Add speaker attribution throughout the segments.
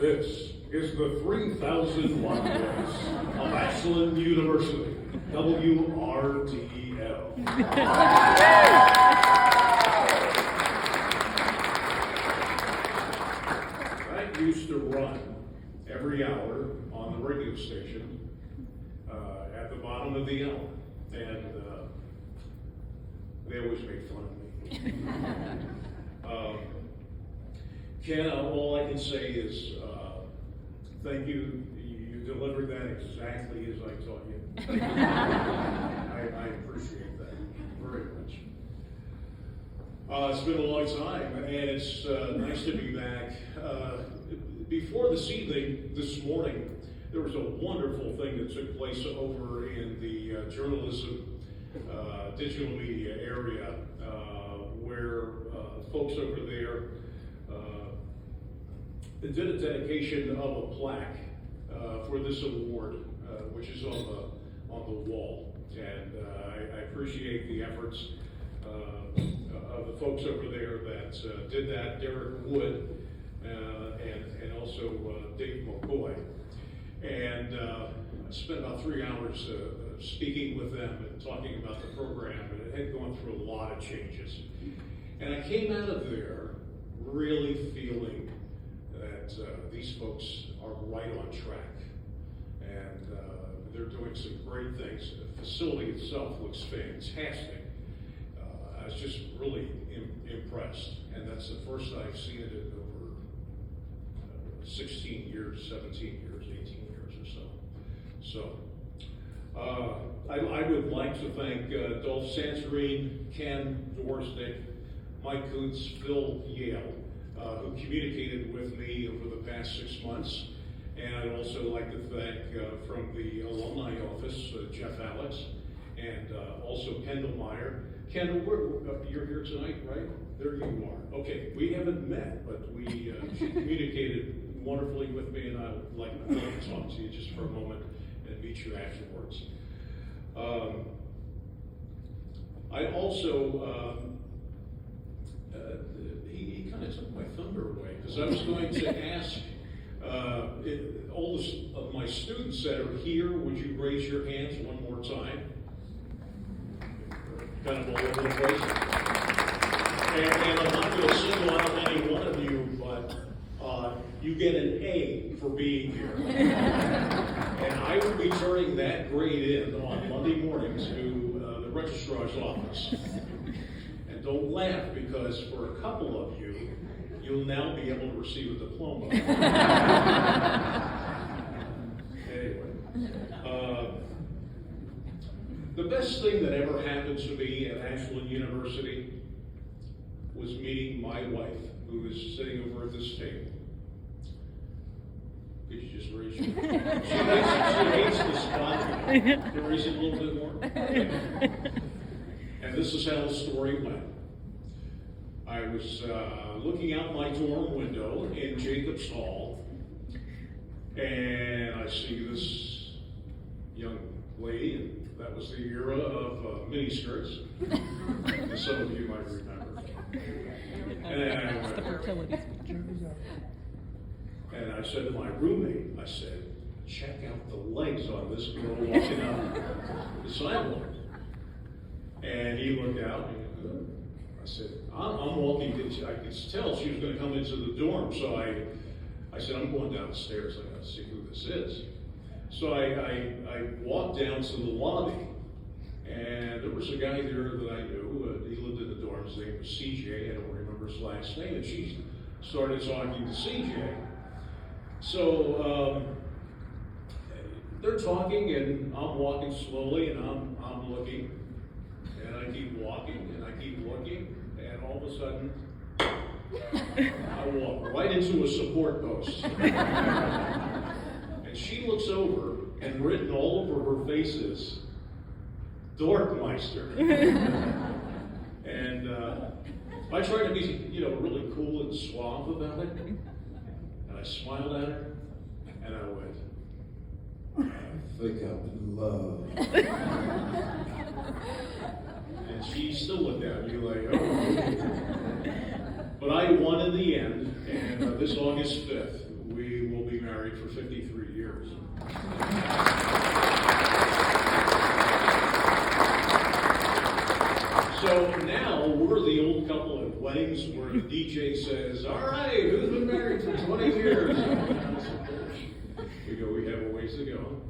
Speaker 1: This is the 3,000 watt voice of Ashland University, WRTL. I used to run every hour on the radio station at the bottom of the hour, and they always make fun of me. Ken, all I can say is thank you. You delivered that exactly as I taught you. I appreciate that very much. It's been a long time, and it's nice to be back. Before this evening, this morning, there was a wonderful thing that took place over in the journalism, digital media area, where folks over there did a dedication of a plaque for this award, which is on the wall, and I appreciate the efforts of the folks over there that did that. Derek Wood and also Dave McCoy, and I spent about 3 hours speaking with them and talking about the program, and it had gone through a lot of changes, and I came out of there really feeling that these folks are right on track, and they're doing some great things. The facility itself looks fantastic. I was just really impressed, and that's the first I've seen it in over 16 years, 17 years, 18 years or so. So I would like to thank Dolph Santorine, Ken Dworsnick, Mike Koontz, Phil Yale, who communicated with me over the past 6 months. And I'd also like to thank from the alumni office, Jeff Alex, and also Kendall Meyer. Kendall, you're here tonight, right? There you are. Okay, we haven't met, but she communicated wonderfully with me, and I would like to talk to you just for a moment and meet you afterwards. I also, he kind of took my thunder away, because I was going to ask all of my students that are here, would you raise your hands one more time? Kind of all over the place. And I'm not going to single out any one of you, but you get an A for being here. And I will be turning that grade in on Monday morning to the registrar's office. And don't laugh, because for a couple of you, you'll now be able to receive a diploma. Anyway. The best thing that ever happened to me at Ashland University was meeting my wife, who is sitting over at this table. Could you just raise your hand? She hates the spot. Can you raise it a little bit more? And this is how the story went. I was looking out my dorm window in Jacobs Hall, and I see this young lady, and that was the era of miniskirts, as some of you might remember. And I said to my roommate, I said, check out the legs on this girl walking out the sidewalk. And he looked out, and I said, I'm walking, I could tell she was going to come into the dorm, so I said, I'm going down the stairs, I got to see who this is. So I walked down to the lobby, and there was a guy there that I knew. He lived in the dorm. His name was CJ. I don't remember his last name. And she started talking to CJ. So they're talking, and I'm walking slowly, and I'm looking, and I keep walking, and I keep looking, and all of a sudden, I walk right into a support post. And she looks over, and written all over her face is Dorkmeister. And I tried to be, really cool and suave about it. And I smiled at her, and I went, I think I'm in love. And she still looked at me like, oh. But I won in the end, and this August 5th, we will married for 53 years. So now we're the old couple at weddings where the DJ says, all right, who's been married for 20 years? We go, we have a ways to go.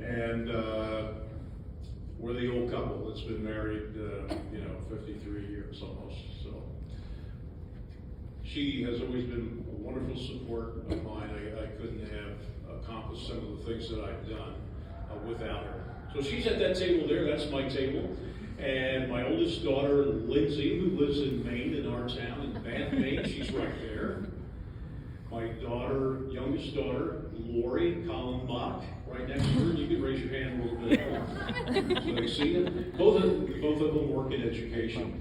Speaker 1: And we're the old couple that's been married, 53 years almost. So she has always been a wonderful support of mine. I couldn't have accomplished some of the things that I've done without her. So she's at that table there. That's my table. And my oldest daughter, Lindsay, who lives in Maine, in our town, in Bath, Maine, she's right there. My youngest daughter, Lori Kallenbach, right next to her. You can raise your hand a little bit more. So they see it. Both of them work in education.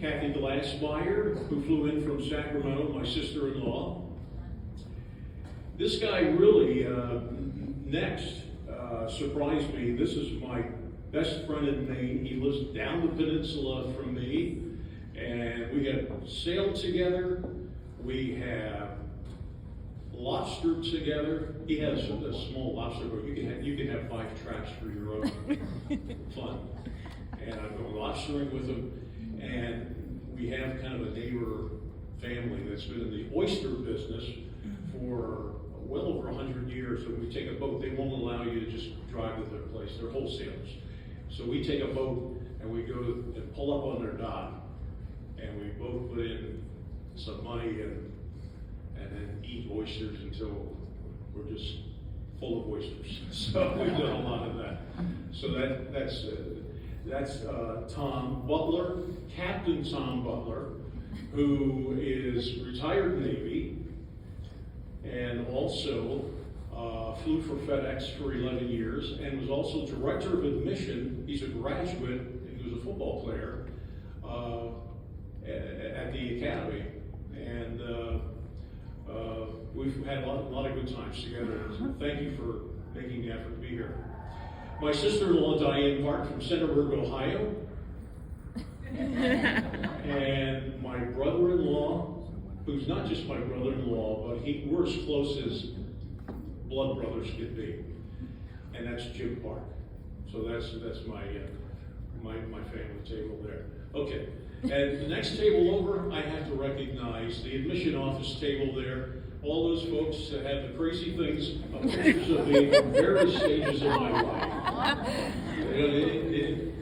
Speaker 1: Kathy Glassmeyer, who flew in from Sacramento, my sister-in-law. This guy really, next, surprised me. This is my best friend in Maine. He lives down the peninsula from me, and we have sailed together. We have lobstered together. He has a small lobster boat. You can have 5 traps for your own fun. And I've gone lobstering with him, and we have kind of a neighbor family that's been in the oyster business for well over 100 years. And we take a boat. They won't allow you to just drive to their place. They're wholesalers. So we take a boat and we go and pull up on their dock, and we both put in some money and then eat oysters until we're just full of oysters. So we've done a lot of that. So that's Tom Butler, Captain Tom Butler, who is retired Navy and also flew for FedEx for 11 years and was also director of admission. He's a graduate, and he was a football player at the academy. And we've had a lot of good times together. So thank you for making the effort to be here. My sister-in-law, Diane Park, from Centerburg, Ohio. And my brother-in-law, who's not just my brother-in-law, but we're as close as blood brothers could be. And that's Jim Park. So that's my family table there. Okay. And the next table over, I have to recognize the admission office table there. All those folks that have the crazy things, pictures of me from various stages of my life.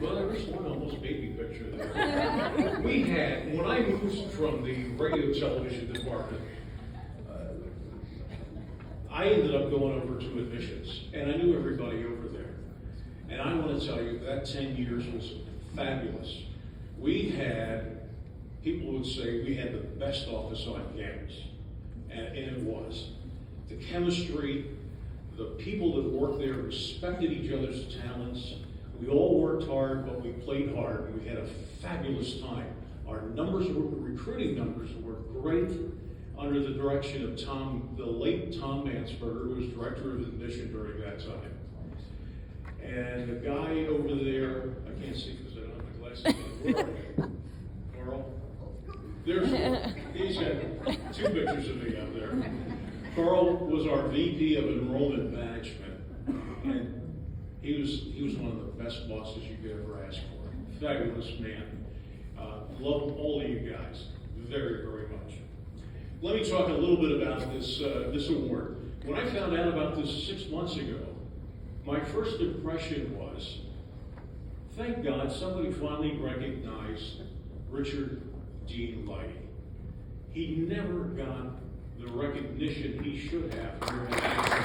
Speaker 1: Well, there was one almost baby picture there. We had, when I moved from the radio television department, I ended up going over to admissions, and I knew everybody over there. And I want to tell you, that 10 years was fabulous. We had, people would say, we had the best office on campus, and it was. The chemistry, the people that worked there respected each other's talents. We all worked hard, but we played hard, and we had a fabulous time. Our recruiting numbers were great under the direction of the late Tom Mansberger, who was director of admission during that time. And the guy over there, I can't see because I don't have my glasses on. Where are you? Carl? He's got 2 pictures of me up there. Carl was our VP of Enrollment Management, and he was one of the best bosses you could ever ask for. Fabulous man. Love all of you guys very, very much. Let me talk a little bit about this award. When I found out about this 6 months ago, my first impression was, thank God somebody finally recognized Richard Dean Leidy. He never got the recognition he should have here in Ashland.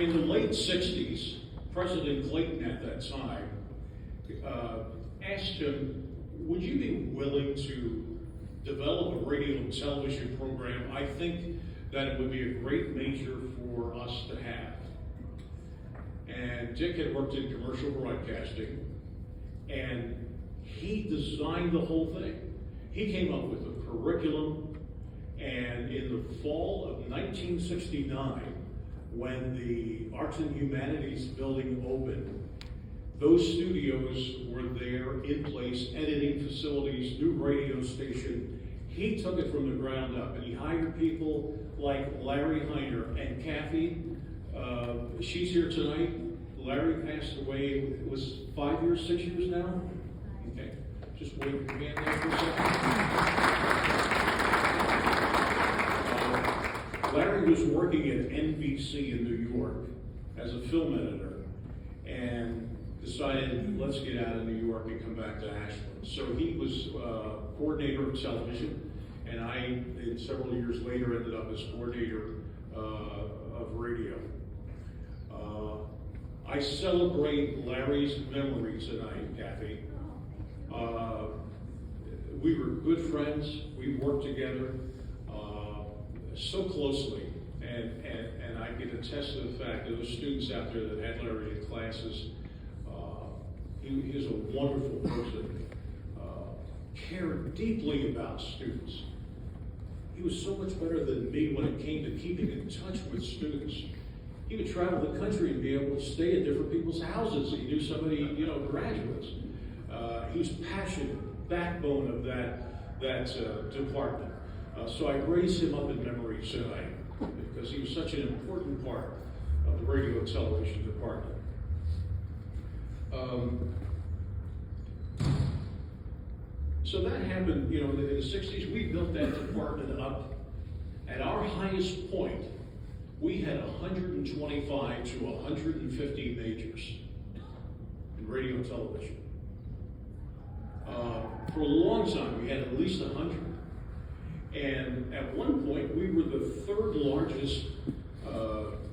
Speaker 1: In the late 60s, President Clayton at that time asked him, would you be willing to develop a radio and television program? I think that it would be a great major for us to have. And Dick had worked in commercial broadcasting, and he designed the whole thing. He came up with a curriculum, and in the fall of 1969, when the Arts and Humanities building opened, Those studios were there in place, editing facilities, new radio station. He took it from the ground up, and he hired people like Larry Heiner and Kathy. She's here tonight. Larry passed away, it was 5 years, 6 years now? Okay, just wave your hand there for a second. Larry was working at NBC in New York as a film editor, and decided, let's get out of New York and come back to Ashland. So he was coordinator of television, and I, several years later, ended up as coordinator of radio. I celebrate Larry's memory tonight, Kathy. We were good friends. We worked together so closely, and I can attest to the fact that those students out there that had Larry in classes, he is a wonderful person, cared deeply about students. He was so much better than me when it came to keeping in touch with students. He would travel the country and be able to stay at different people's houses. He knew so many, graduates. He was passionate, backbone of that department. So I raise him up in memory tonight because he was such an important part of the radio and television department. So that happened, in the 60s. We built that department up. At our highest point, we had 125 to 150 majors in radio and television. For a long time, we had at least 100. And at one point, we were the third largest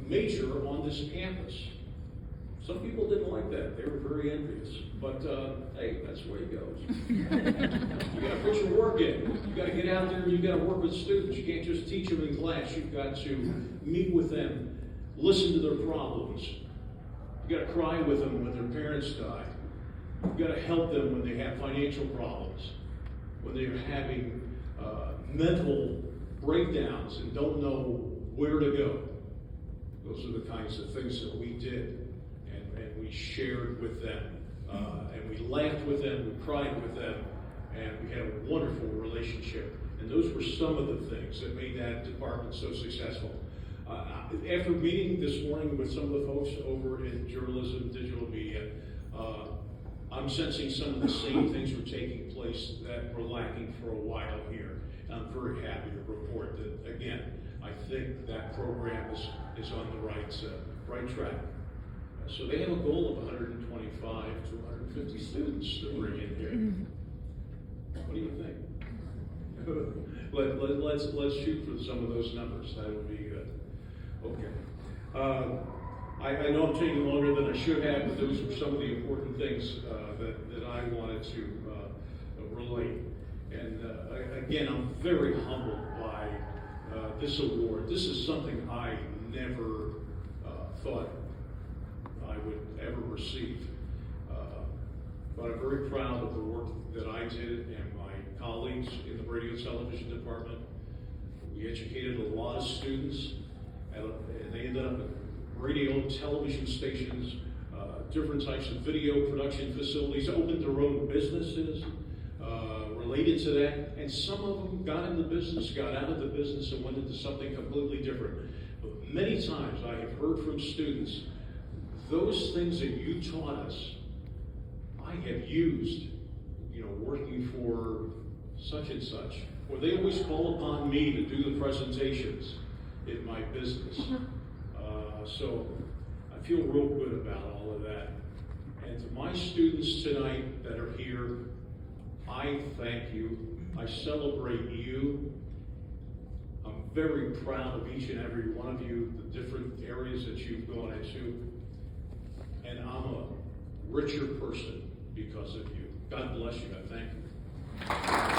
Speaker 1: major on this campus. Some people didn't like that. They were very envious. But hey, that's the way it goes. You got to put your work in. You got to get out there and you got to work with students. You can't just teach them in class. You've got to meet with them, listen to their problems. You got to cry with them when their parents die. You got to help them when they have financial problems, when they're having mental breakdowns and don't know where to go. Those are the kinds of things that we did. And we shared with them, and we laughed with them, we cried with them, and we had a wonderful relationship. And those were some of the things that made that department so successful. After meeting this morning with some of the folks over in journalism, digital media, I'm sensing some of the same things were taking place that were lacking for a while here. And I'm very happy to report that, again, I think that program is on the right track. So they have a goal of 125 to 150 students to bring in here. What do you think? Let's shoot for some of those numbers. That would be good. Okay. I know I'm taking longer than I should have, but those were some of the important things that I wanted to relate. And again, I'm very humbled by this award. This is something I never thought I would ever receive. But I'm very proud of the work that I did and my colleagues in the radio and television department. We educated a lot of students, and they ended up at radio and television stations, different types of video production facilities, opened their own businesses related to that, and some of them got in the business, got out of the business, and went into something completely different. But many times I have heard from students, those things that you taught us, I have used, working for such and such. Or they always call upon me to do the presentations in my business. So I feel real good about all of that. And to my students tonight that are here, I thank you. I celebrate you. I'm very proud of each and every one of you, the different areas that you've gone into. And I'm a richer person because of you. God bless you. I thank you.